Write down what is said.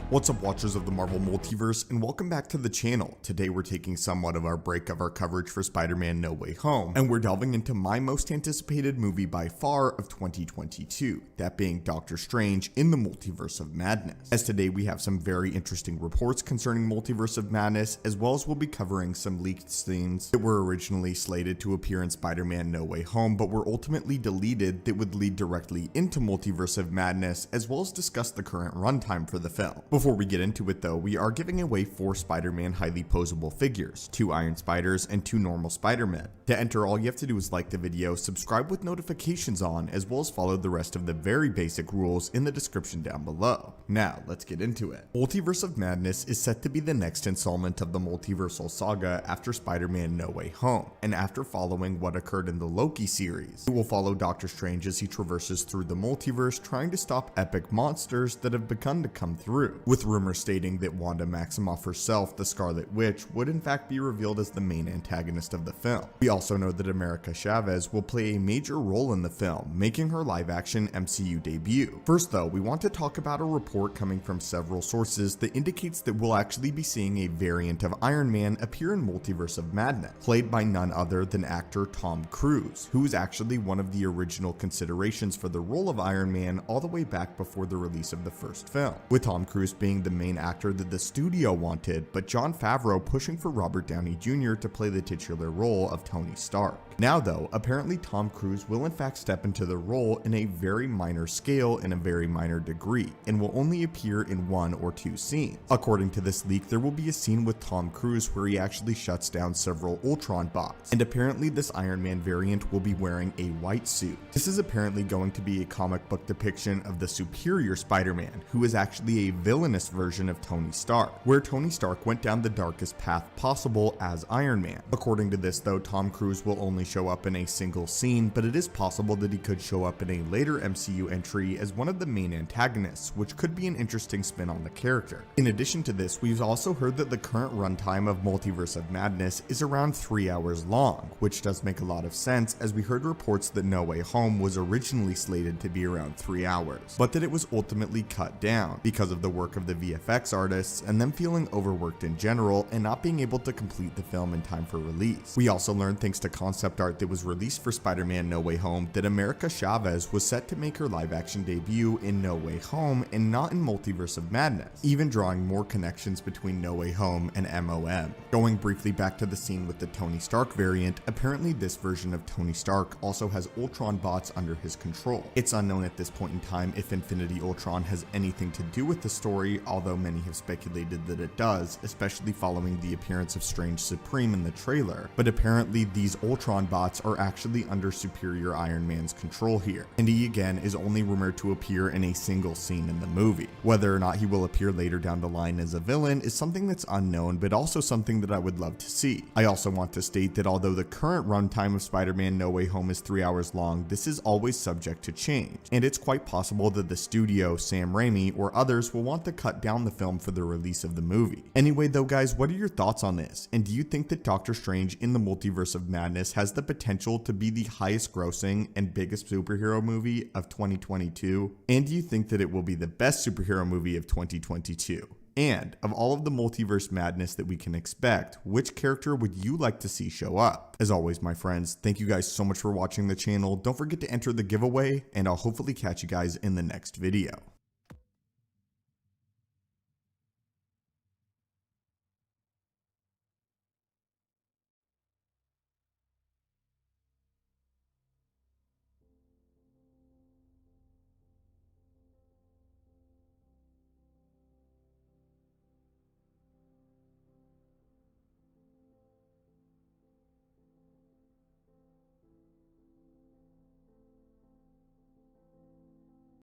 What's up, watchers of the Marvel Multiverse, and welcome back to the channel. Today we're taking somewhat of our break of our coverage for Spider-Man No Way Home, and we're delving into my most anticipated movie by far of 2022, that being Doctor Strange in the Multiverse of Madness. As today we have some very interesting reports concerning Multiverse of Madness, as well as we'll be covering some leaked scenes that were originally slated to appear in Spider-Man No Way Home, but were ultimately deleted that would lead directly into Multiverse of Madness, as well as discuss the current runtime for the film. Before we get into it though, we are giving away 4 Spider-Man highly posable figures, 2 Iron Spiders, and 2 normal Spider-Men. To enter, all you have to do is like the video, subscribe with notifications on, as well as follow the rest of the very basic rules in the description down below. Now, let's get into it. Multiverse of Madness is set to be the next installment of the multiversal saga after Spider-Man No Way Home, and after following what occurred in the Loki series. It will follow Doctor Strange as he traverses through the multiverse trying to stop epic monsters that have begun to come through, with rumors stating that Wanda Maximoff herself, the Scarlet Witch, would in fact be revealed as the main antagonist of the film. We also know that America Chavez will play a major role in the film, making her live-action MCU debut. First though, we want to talk about a report coming from several sources that indicates that we'll actually be seeing a variant of Iron Man appear in Multiverse of Madness, played by none other than actor Tom Cruise, who is actually one of the original considerations for the role of Iron Man all the way back before the release of the first film, with Tom Cruise being the main actor that the studio wanted, but Jon Favreau pushing for Robert Downey Jr. to play the titular role of Tony Stark. Now though, apparently Tom Cruise will in fact step into the role in a very minor scale in a very minor degree, and will only appear in 1 or 2 scenes. According to this leak, there will be a scene with Tom Cruise where he actually shuts down several Ultron bots, and apparently this Iron Man variant will be wearing a white suit. This is apparently going to be a comic book depiction of the superior Spider-Man, who is actually a villainous version of Tony Stark, where Tony Stark went down the darkest path possible as Iron Man. According to this though, Tom Cruise will only show up in a single scene, but it is possible that he could show up in a later MCU entry as one of the main antagonists, which could be an interesting spin on the character. In addition to this, we've also heard that the current runtime of Multiverse of Madness is around 3 hours long, which does make a lot of sense as we heard reports that No Way Home was originally slated to be around 3 hours, but that it was ultimately cut down because of the work of the VFX artists and them feeling overworked in general and not being able to complete the film in time for release. We also learned, thanks to concept art that was released for Spider-Man No Way Home, that America Chavez was set to make her live-action debut in No Way Home and not in Multiverse of Madness, even drawing more connections between No Way Home and MOM. Going briefly back to the scene with the Tony Stark variant, apparently this version of Tony Stark also has Ultron bots under his control. It's unknown at this point in time if Infinity Ultron has anything to do with the story, although many have speculated that it does, especially following the appearance of Strange Supreme in the trailer, but apparently these Ultron bots are actually under superior Iron Man's control here, and he again is only rumored to appear in a single scene in the movie. Whether or not he will appear later down the line as a villain is something that's unknown, but also something that I would love to see. I also want to state that although the current runtime of Spider-Man No Way Home is 3 hours long, this is always subject to change, and it's quite possible that the studio, Sam Raimi, or others will want to cut down the film for the release of the movie. Anyway though guys, what are your thoughts on this? And do you think that Doctor Strange in the Multiverse of Madness has the potential to be the highest grossing and biggest superhero movie of 2022? And do you think that it will be the best superhero movie of 2022? And of all of the multiverse madness that we can expect, which character would you like to see show up? As always, my friends, thank you guys so much for watching the channel. Don't forget to enter the giveaway, and I'll hopefully catch you guys in the next video.